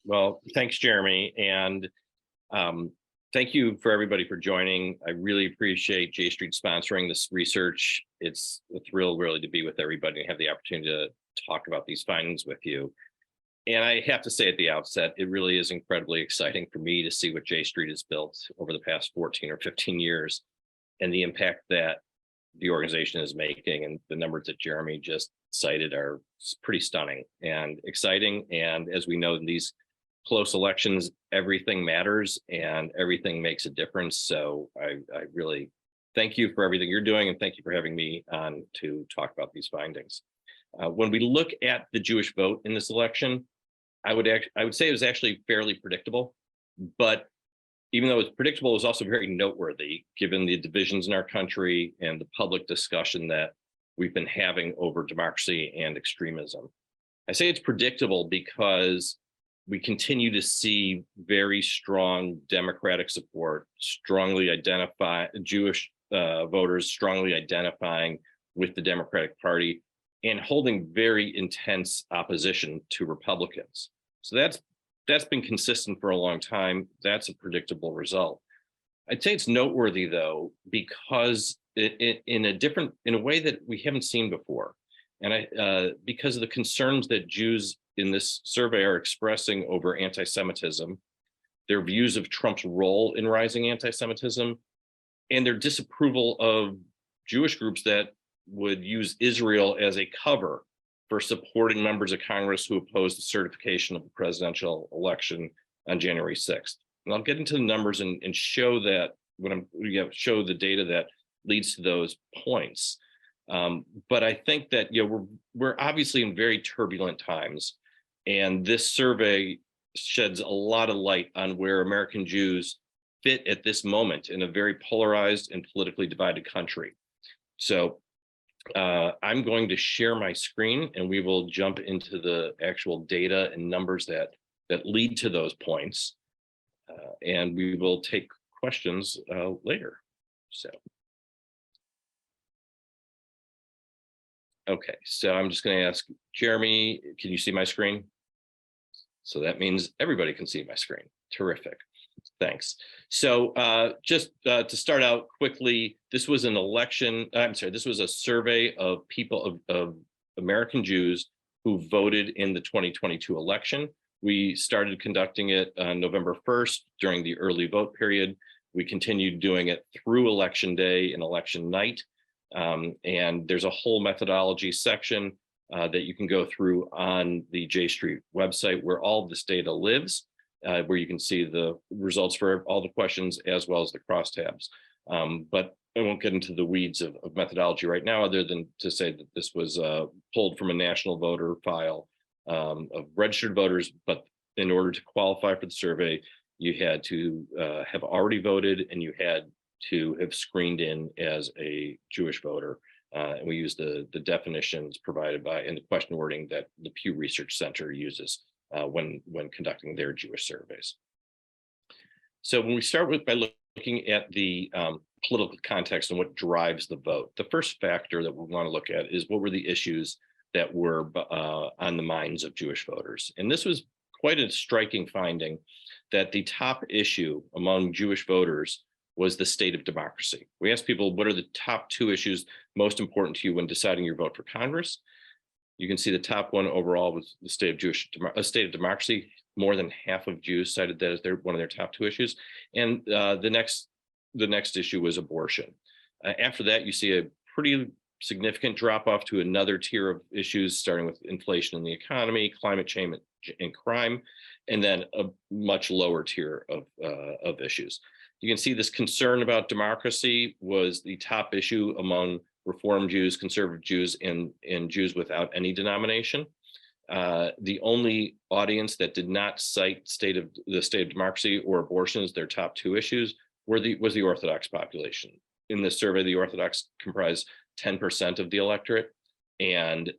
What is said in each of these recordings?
Well, thanks, Jeremy. And um, thank you for everybody for joining. I really appreciate J Street sponsoring this research. It's a thrill really to be with everybody and have the opportunity to talk about these findings with you. And I have to say at the outset, it really is incredibly exciting for me to see what J Street has built over the past 14 or 15 years and the impact that the organization is making. And the numbers that Jeremy just cited are pretty stunning and exciting. And as we know, in these close elections, everything matters and everything makes a difference. So I really thank you for everything you're doing, and thank you for having me on to talk about these findings. When we look at the Jewish vote in this election, I would say it was actually fairly predictable, but even though it's predictable, it was also very noteworthy given the divisions in our country and the public discussion that we've been having over democracy and extremism. I say it's predictable because we continue to see very strong Democratic support, strongly Jewish voters strongly identifying with the Democratic Party and holding very intense opposition to Republicans. So that's been consistent for a long time. That's a predictable result. I'd say it's noteworthy though, because in a way that we haven't seen before. And because of the concerns that Jews in this survey are expressing over anti-Semitism, their views of Trump's role in rising anti-Semitism, and their disapproval of Jewish groups that would use Israel as a cover for supporting members of Congress who opposed the certification of the presidential election on January 6th. And I'll get into the numbers and show that show the data that leads to those points. But I think that we're obviously in very turbulent times, and this survey sheds a lot of light on where American Jews fit at this moment in a very polarized and politically divided country. So I'm going to share my screen, and we will jump into the actual data and numbers that lead to those points, and we will take questions later. So. Okay, so I'm just going to ask Jeremy, can you see my screen? So that means everybody can see my screen. Terrific. Thanks. So just to start out quickly, this was this was a survey of people of American Jews who voted in the 2022 election. We started conducting it on November 1st during the early vote period. We continued doing it through election day and election night. And there's a whole methodology section that you can go through on the J Street website where all of this data lives, where you can see the results for all the questions as well as the crosstabs. But I won't get into the weeds of methodology right now, other than to say that this was pulled from a national voter file of registered voters. But in order to qualify for the survey, you had to have already voted, and you had to have screened in as a Jewish voter. And we use the definitions provided by in the question wording that the Pew Research Center uses when conducting their Jewish surveys. So when we start by looking at the political context and what drives the vote, the first factor that we want to look at is what were the issues that were on the minds of Jewish voters. And this was quite a striking finding that the top issue among Jewish voters was the state of democracy. We asked people, what are the top two issues most important to you when deciding your vote for Congress? You can see the top one overall was the state of democracy. More than half of Jews cited that as one of their top two issues. And the next issue was abortion. After that, you see a pretty significant drop off to another tier of issues, starting with inflation in the economy, climate change and crime, and then a much lower tier of issues. You can see this concern about democracy was the top issue among Reform Jews, conservative Jews, and Jews without any denomination. The only audience that did not cite the state of democracy or abortion as their top two issues was the Orthodox population. In this survey, the Orthodox comprise 10% of the electorate, and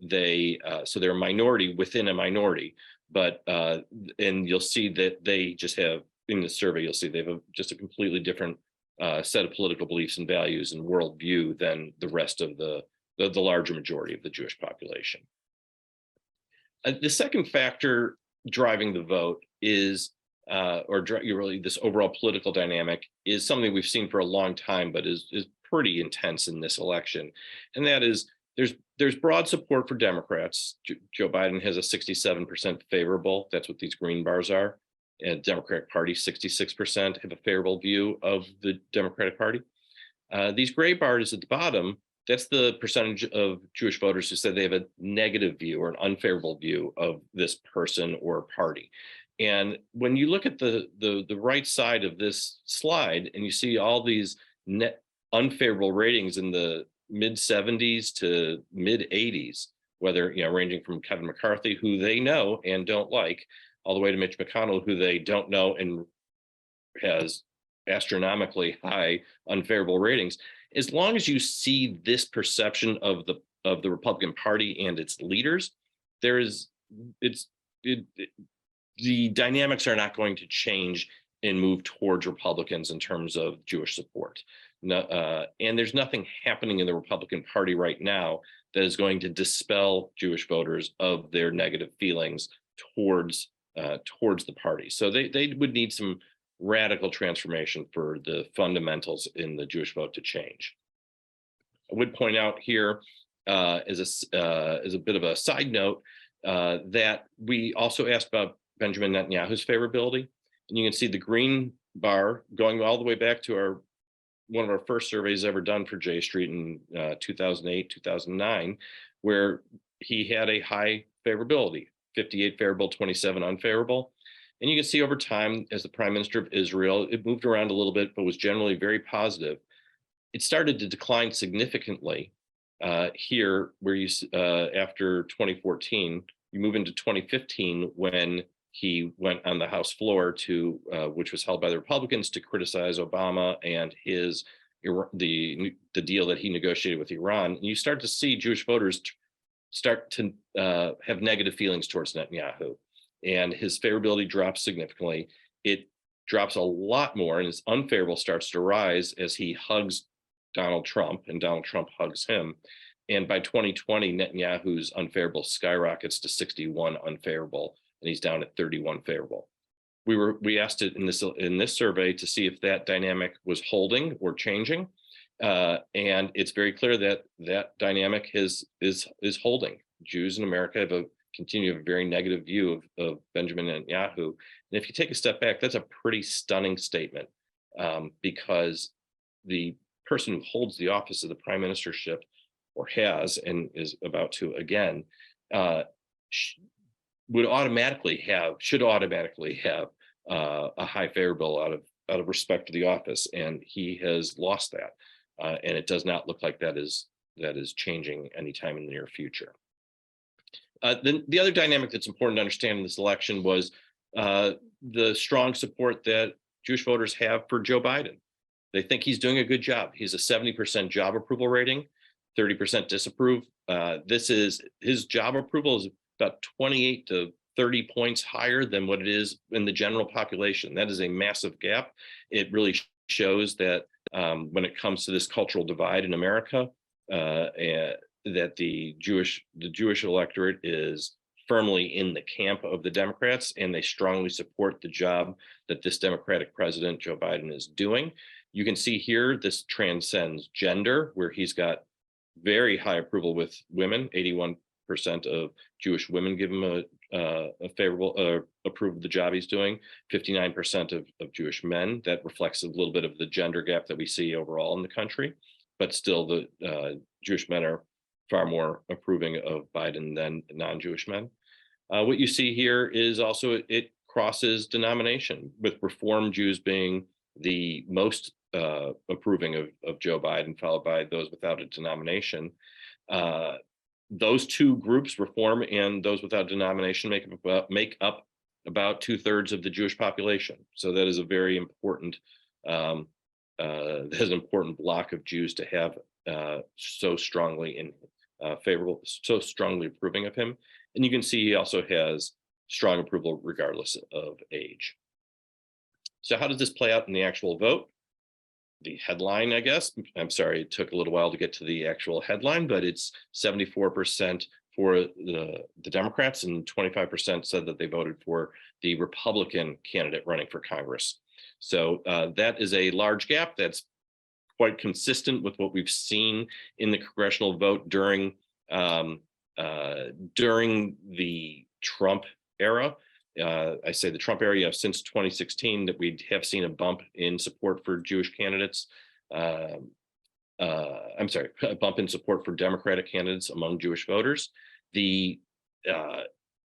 so they're a minority within a minority. But and you'll see that they just have, in the survey, you'll see they have just a completely different set of political beliefs and values and worldview than the rest of the larger majority of the Jewish population. The second factor driving the vote is, really this overall political dynamic is something we've seen for a long time, but is pretty intense in this election. And that is there's broad support for Democrats. Joe Biden has a 67% favorable. That's what these green bars are. And Democratic Party, 66% have a favorable view of the Democratic Party. These gray bars at the bottom, that's the percentage of Jewish voters who said they have a negative view or an unfavorable view of this person or party. And when you look at the right side of this slide and you see all these net unfavorable ratings in the mid 70s to mid 80s, whether, ranging from Kevin McCarthy, who they know and don't like, all the way to Mitch McConnell, who they don't know and has astronomically high unfavorable ratings. As long as you see this perception of the Republican Party and its leaders, the dynamics are not going to change and move towards Republicans in terms of Jewish support. And there's nothing happening in the Republican Party right now that is going to dispel Jewish voters of their negative feelings towards the party. So they would need some radical transformation for the fundamentals in the Jewish vote to change. I would point out here as a bit of a side note that we also asked about Benjamin Netanyahu's favorability, and you can see the green bar going all the way back to one of our first surveys ever done for J Street in 2008, 2009, where he had a high favorability, 58 favorable, 27 unfavorable. And you can see over time, as the Prime Minister of Israel, it moved around a little bit, but was generally very positive. It started to decline significantly here, where after 2014, you move into 2015 when he went on the House floor which was held by the Republicans, to criticize Obama and the deal that he negotiated with Iran. And you start to see Jewish voters start to have negative feelings towards Netanyahu, and his favorability drops significantly. It drops a lot more, and his unfavorable starts to rise as he hugs Donald Trump, and Donald Trump hugs him. And by 2020, Netanyahu's unfavorable skyrockets to 61 unfavorable, and he's down at 31 favorable. We asked it in this survey to see if that dynamic was holding or changing, and it's very clear that that dynamic is holding. Jews in America continue to have a very negative view of Benjamin Netanyahu. And if you take a step back, that's a pretty stunning statement, because the person who holds the office of the prime ministership, or has and is about to again, should automatically have a high favorable out of respect to the office, and he has lost that, and it does not look like that is changing anytime in the near future. Then the other dynamic that's important to understand in this election was the strong support that Jewish voters have for Joe Biden. They think he's doing a good job. He's a 70% job approval rating, 30% disapprove. His job approval is about 28 to 30 points higher than what it is in the general population. That is a massive gap. It really shows that when it comes to this cultural divide in America, that the Jewish electorate is firmly in the camp of the Democrats, and they strongly support the job that this Democratic president, Joe Biden, is doing. You can see here, this transcends gender, where he's got very high approval with women. 81% of Jewish women give him a favorable approve of the job he's doing. 59% of Jewish men. That reflects a little bit of the gender gap that we see overall in the country, but still the Jewish men are far more approving of Biden than non-Jewish men. What you see here is also it crosses denomination, with Reform Jews being the most approving of Joe Biden, followed by those without a denomination. Those two groups, Reform and those without denomination, make up about 2/3 of the Jewish population. So that is a very important, has an important block of Jews to have so strongly favorable, so strongly approving of him. And you can see he also has strong approval regardless of age. So how does this play out in the actual vote? The headline, I guess, I'm sorry, it took a little while to get to the actual headline, but it's 74% for the Democrats, and 25% said that they voted for the Republican candidate running for Congress. So that is a large gap. That's quite consistent with what we've seen in the congressional vote during the Trump era. I say the Trump era, since 2016, that we have seen a bump in support for Jewish candidates. I'm sorry, a bump in support for Democratic candidates among Jewish voters. The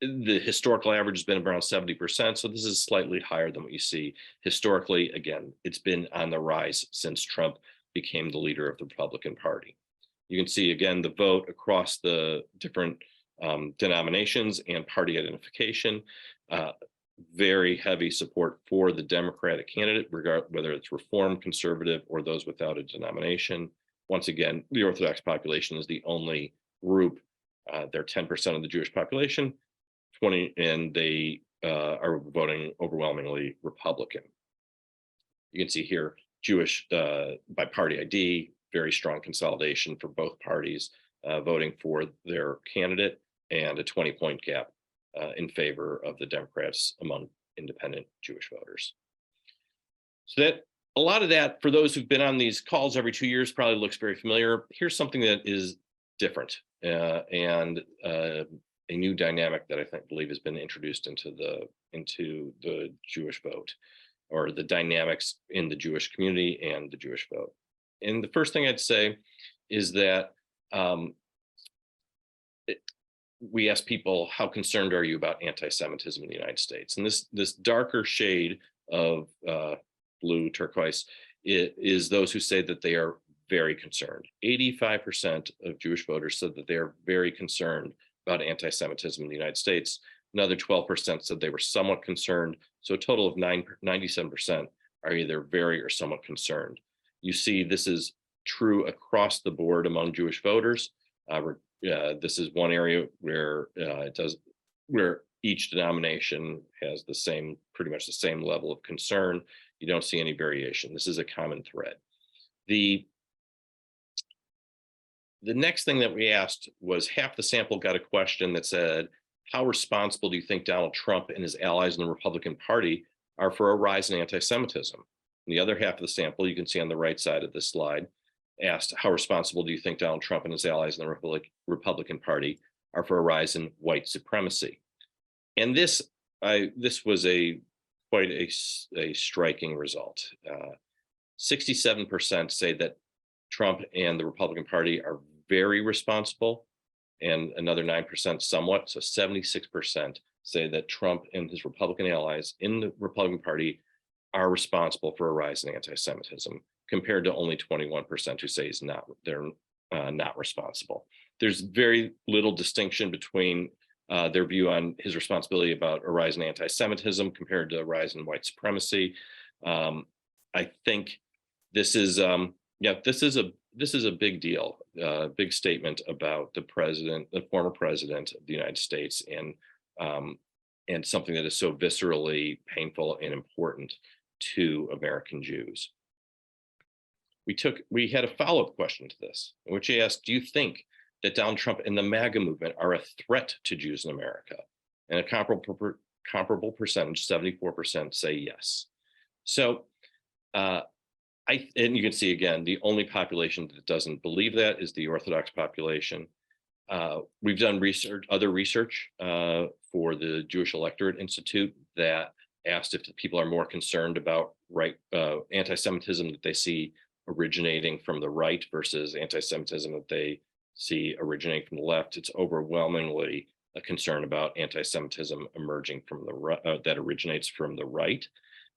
historical average has been around 70%, so this is slightly higher than what you see historically. Again, it's been on the rise since Trump became the leader of the Republican Party. You can see, again, the vote across the different denominations and party identification. Very heavy support for the Democratic candidate, whether it's Reform, Conservative, or those without a denomination. Once again, the Orthodox population is the only group. They're 10% of the Jewish population, 20, and they are voting overwhelmingly Republican. You can see here, Jewish by party ID, very strong consolidation for both parties voting for their candidate, and a 20-point gap in favor of the Democrats among independent Jewish voters. So that a lot of that, for those who've been on these calls every 2 years, probably looks very familiar. Here's something that is different and a new dynamic that I believe has been introduced into the Jewish vote, or the dynamics in the Jewish community and the Jewish vote. And the first thing I'd say is that we ask people, how concerned are you about anti-Semitism in the United States? And this darker shade of blue turquoise is those who say that they are very concerned. 85% of Jewish voters said that they are very concerned about anti-Semitism in the United States. Another 12% said they were somewhat concerned. So a total of 97% are either very or somewhat concerned. You see, this is true across the board among Jewish voters. This is one area where where each denomination has pretty much the same level of concern. You don't see any variation. This is a common thread. The next thing that we asked was, half the sample got a question that said, how responsible do you think Donald Trump and his allies in the Republican Party are for a rise in anti-Semitism? And the other half of the sample, you can see on the right side of this slide, asked, how responsible do you think Donald Trump and his allies in the Republican Party are for a rise in white supremacy? And this was quite a striking result. 67% say that Trump and the Republican Party are very responsible, and another 9% somewhat. So 76% say that Trump and his Republican allies in the Republican Party are responsible for a rise in anti-Semitism, compared to only 21% who say they're not responsible. There's very little distinction between their view on his responsibility about a rise in anti-Semitism compared to a rise in white supremacy. I think this is this is a big deal, big statement about the former president of the United States, and something that is so viscerally painful and important to American Jews. We had a follow-up question to this, in which he asked, do you think that Donald Trump and the MAGA movement are a threat to Jews in America? And a comparable percentage, 74%, say yes. So and you can see, again, the only population that doesn't believe that is the Orthodox population. We've done other research for the Jewish Electorate Institute that asked if people are more concerned about anti-Semitism that they see originating from the right versus anti-Semitism that they see originating from the left. It's overwhelmingly a concern about anti-Semitism emerging from that originates from the right.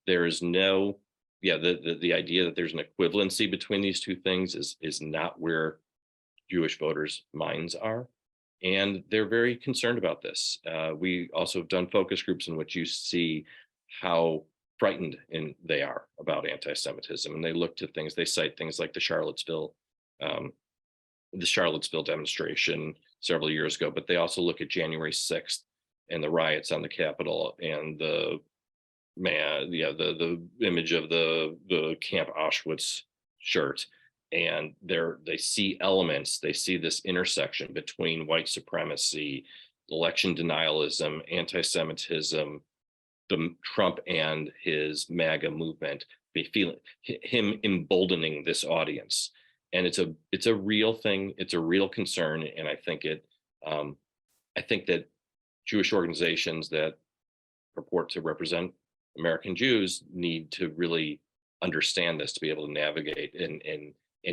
There is no, the idea that there's an equivalency between these two things is not where Jewish voters' minds are, and they're very concerned about this. We also have done focus groups in which you see how frightened they are about anti-Semitism, and they cite things like the Charlottesville demonstration several years ago, but they also look at January 6th and the riots on the Capitol, and the image of the Camp Auschwitz shirt, and they see elements, they see this intersection between white supremacy, election denialism, anti-Semitism, Trump and his MAGA movement, be feeling him emboldening this audience. And it's a real thing, it's a real concern. And I think that Jewish organizations that purport to represent American Jews need to really understand this to be able to navigate and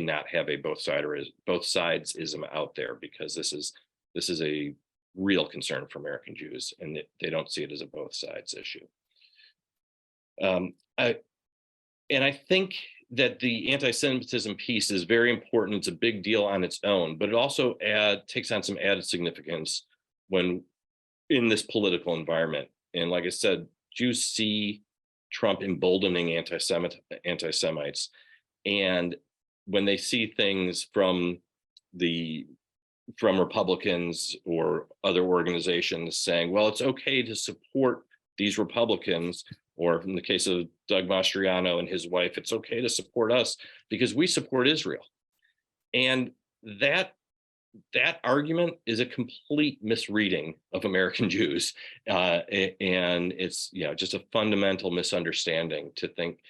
not have a both sidesism out there, because this is a real concern for American Jews, and they don't see it as a both sides issue. I think that the anti-Semitism piece is very important. It's a big deal on its own, but it also takes on some added significance when in this political environment. And like I said, Jews see Trump emboldening anti-Semites, and when they see things from Republicans or other organizations saying, well, it's okay to support these Republicans, or in the case of Doug Mastriano and his wife, it's okay to support us because we support Israel. And that argument is a complete misreading of American Jews. And it's just a fundamental misunderstanding to think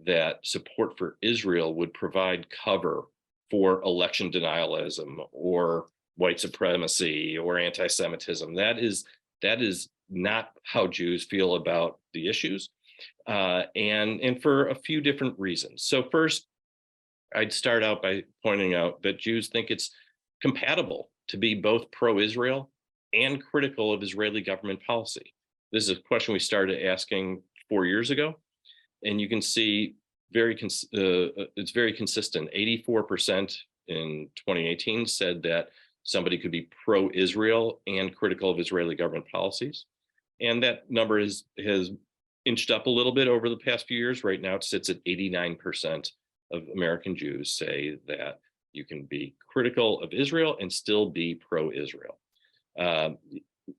that support for Israel would provide cover for election denialism or white supremacy or anti-Semitism. That is not how Jews feel about the issues, and for a few different reasons. So first, I'd start out by pointing out that Jews think it's compatible to be both pro-Israel and critical of Israeli government policy. This is a question we started asking 4 years ago, and you can see it's very consistent. 84% in 2018 said that somebody could be pro-Israel and critical of Israeli government policies. And that number has inched up a little bit over the past few years. Right now it sits at 89% of American Jews say that you can be critical of Israel and still be pro-Israel.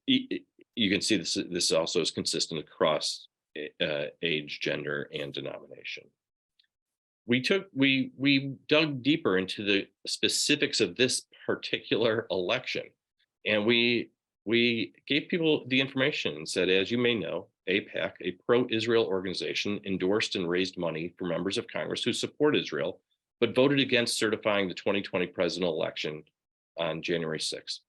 You can see this also is consistent across age, gender, and denomination. We dug deeper into the specifics of this particular election, and we gave people the information and said, as you may know, AIPAC, a pro-Israel organization, endorsed and raised money for members of Congress who support Israel, but voted against certifying the 2020 presidential election on January 6th.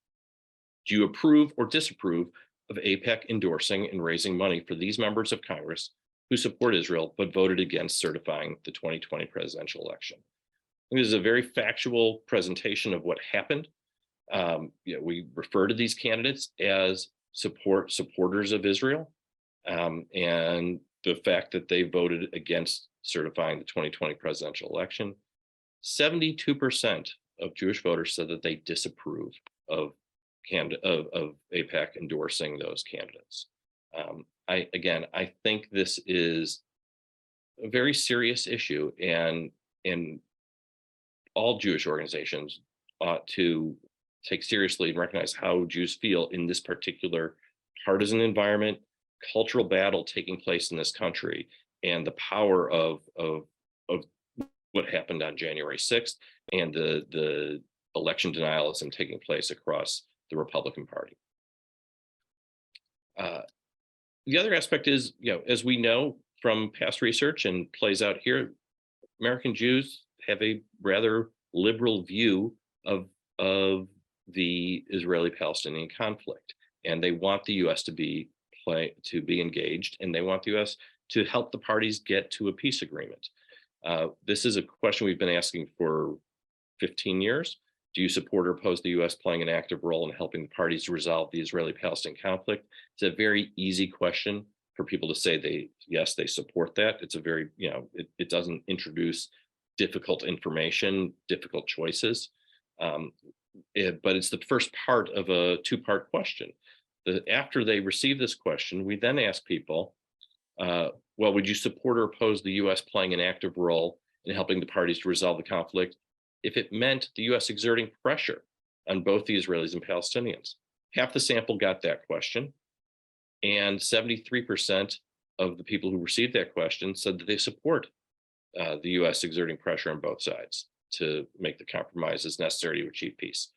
Do you approve or disapprove of AIPAC endorsing and raising money for these members of Congress who support Israel, but voted against certifying the 2020 presidential election? This is a very factual presentation of what happened. We refer to these candidates as supporters of Israel, and the fact that they voted against certifying the 2020 presidential election. 72% of Jewish voters said that they disapprove of AIPAC endorsing those candidates. I think this is a very serious issue, and all Jewish organizations ought to take seriously and recognize how Jews feel in this particular partisan environment, cultural battle taking place in this country, and the power of what happened on January 6th and the election denialism taking place across the Republican Party. The other aspect is, as we know from past research and plays out here, American Jews have a rather liberal view of the Israeli-Palestinian conflict, and they want the U.S. to be engaged, and they want the U.S. to help the parties get to a peace agreement. This is a question we've been asking for 15 years. Do you support or oppose the U.S. playing an active role in helping the parties to resolve the Israeli-Palestinian conflict? It's a very easy question for people to say yes, they support that. It's a very, it doesn't introduce difficult information, difficult choices. But it's the first part of a two-part question. After they receive this question, we then ask people, well, would you support or oppose the U.S. playing an active role in helping the parties to resolve the conflict if it meant the U.S. exerting pressure on both the Israelis and Palestinians? Half the sample got that question, and 73% of the people who received that question said that they support the U.S. exerting pressure on both sides. to make the compromises necessary to achieve peace.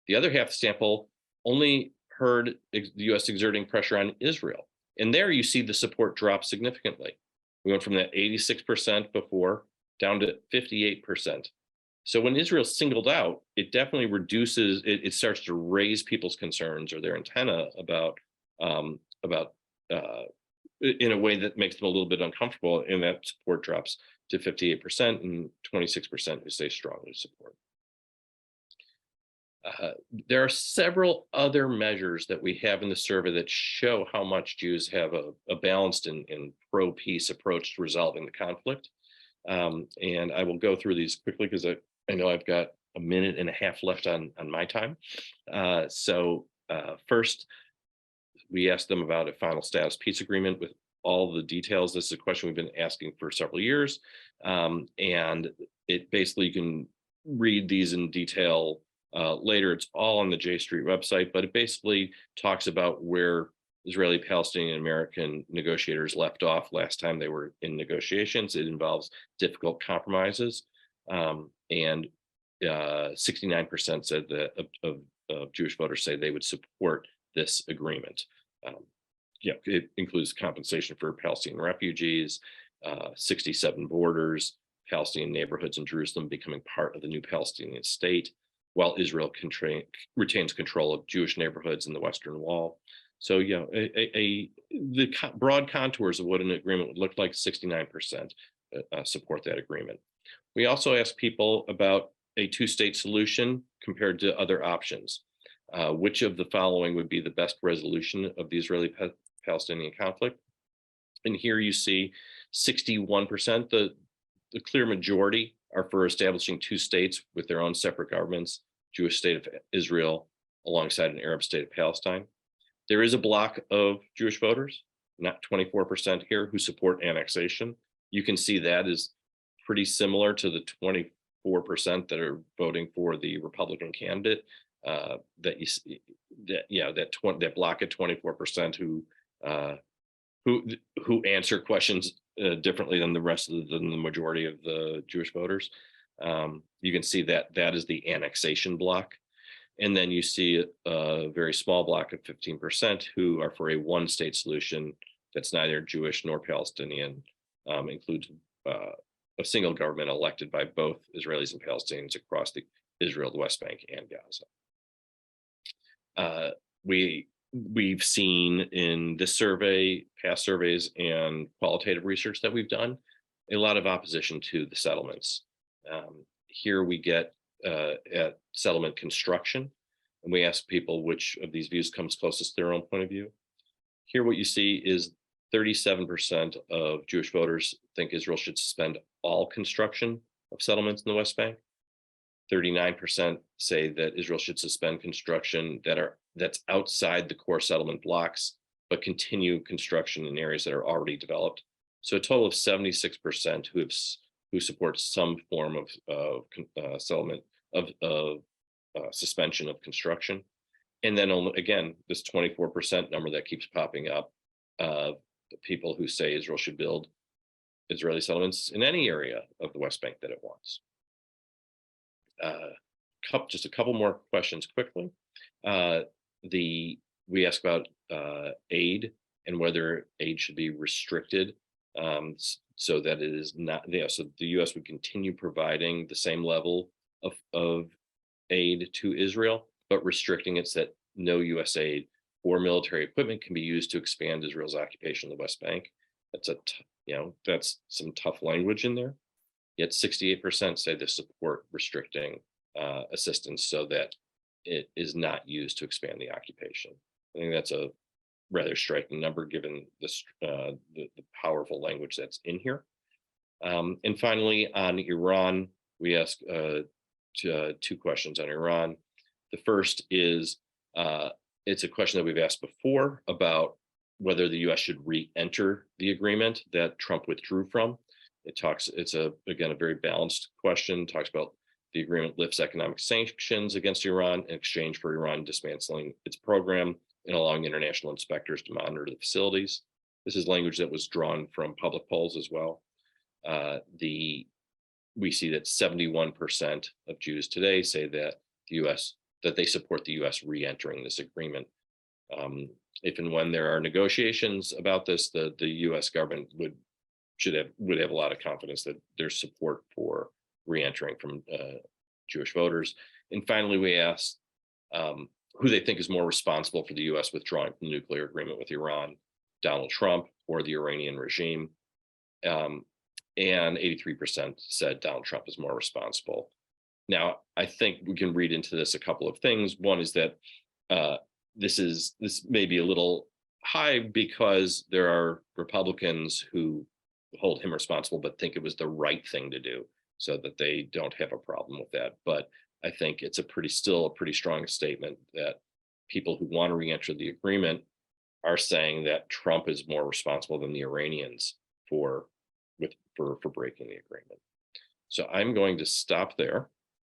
The other half of the sample only heard the U.S. exerting pressure on Israel. And there you see the support drop significantly. We went from that 86% before down to 58%. So when Israel singled out, it definitely reduces, it starts to raise people's concerns or their antenna about in a way that makes them a little bit uncomfortable, and that support drops to 58% and 26% who say strongly support. There are several other measures that we have in the survey that show how much Jews have a balanced and pro-peace approach to resolving the conflict. And I will go through these quickly because I know I've got a minute and a half left on my time. First, we asked them about a final status peace agreement with all the details. This is a question we've been asking for several years. And it basically, you can read these in detail later. It's all on the J Street website, but it basically talks about where Israeli, Palestinian, and American negotiators left off last time they were in negotiations. It involves difficult compromises. And 69% said that of Jewish voters say they would support this agreement. It includes compensation for Palestinian refugees, 67 borders, Palestinian neighborhoods in Jerusalem becoming part of the new Palestinian state, while Israel retains control of Jewish neighborhoods in the Western Wall. So, the broad contours of what an agreement would look like, 69% support that agreement. We also asked people about a two-state solution compared to other options. Which of the following would be the best resolution of the Israeli-Palestinian conflict? And here you see 61%, the clear majority are for establishing two states with their own separate governments, Jewish state of Israel alongside an Arab state of Palestine. There is a block of Jewish voters, not 24% here, who support annexation. You can see that is pretty similar to the 24% that are voting for the Republican candidate. That you see, that block at 24% who answer questions differently than the rest of the majority of the Jewish voters. You can see that is the annexation block. And then you see a very small block of 15% who are for a one-state solution that's neither Jewish nor Palestinian, includes a single government elected by both Israelis and Palestinians across Israel, the West Bank, and Gaza. We've seen in this survey, past surveys, and qualitative research that we've done, a lot of opposition to the settlements. Here we get at settlement construction, and we ask people which of these views comes closest to their own point of view. Here what you see is 37% of Jewish voters think Israel should suspend all construction of settlements in the West Bank. 39% say that Israel should suspend construction that's outside the core settlement blocks, but continue construction in areas that are already developed. So a total of 76% who support some form of settlement of suspension of construction. And then again, this 24% number that keeps popping up, people who say Israel should build Israeli settlements in any area of the West Bank that it wants. Just a couple more questions quickly. We ask about aid and whether aid should be restricted so that it is not, so the U.S. would continue providing the same level of aid to Israel, but restricting it so that no U.S. aid or military equipment can be used to expand Israel's occupation of the West Bank. That's some tough language in there. Yet 68% say they support restricting assistance so that it is not used to expand the occupation. I think that's a rather striking number given the powerful language that's in here. And finally, on Iran, we ask two questions on Iran. The first is, it's a question that we've asked before about whether the U.S. should re-enter the agreement that Trump withdrew from. It's again, a very balanced question, talks about the agreement lifts economic sanctions against Iran in exchange for Iran dismantling its program and allowing international inspectors to monitor the facilities. This is language that was drawn from public polls as well. The we see that 71% of Jews today say that they support the U.S. re-entering this agreement. If and when there are negotiations about this, the U.S. government would have a lot of confidence that there's support for re-entering from Jewish voters. And finally, we asked who they think is more responsible for the U.S. withdrawing from the nuclear agreement with Iran, Donald Trump or the Iranian regime. And 83% said Donald Trump is more responsible. Now, I think we can read into this a couple of things. One is that this may be a little high because there are Republicans who hold him responsible, but think it was the right thing to do, so that they don't have a problem with that. But I think it's still a pretty strong statement that people who want to re-enter the agreement are saying that Trump is more responsible than the Iranians for breaking the agreement. So I'm going to stop there.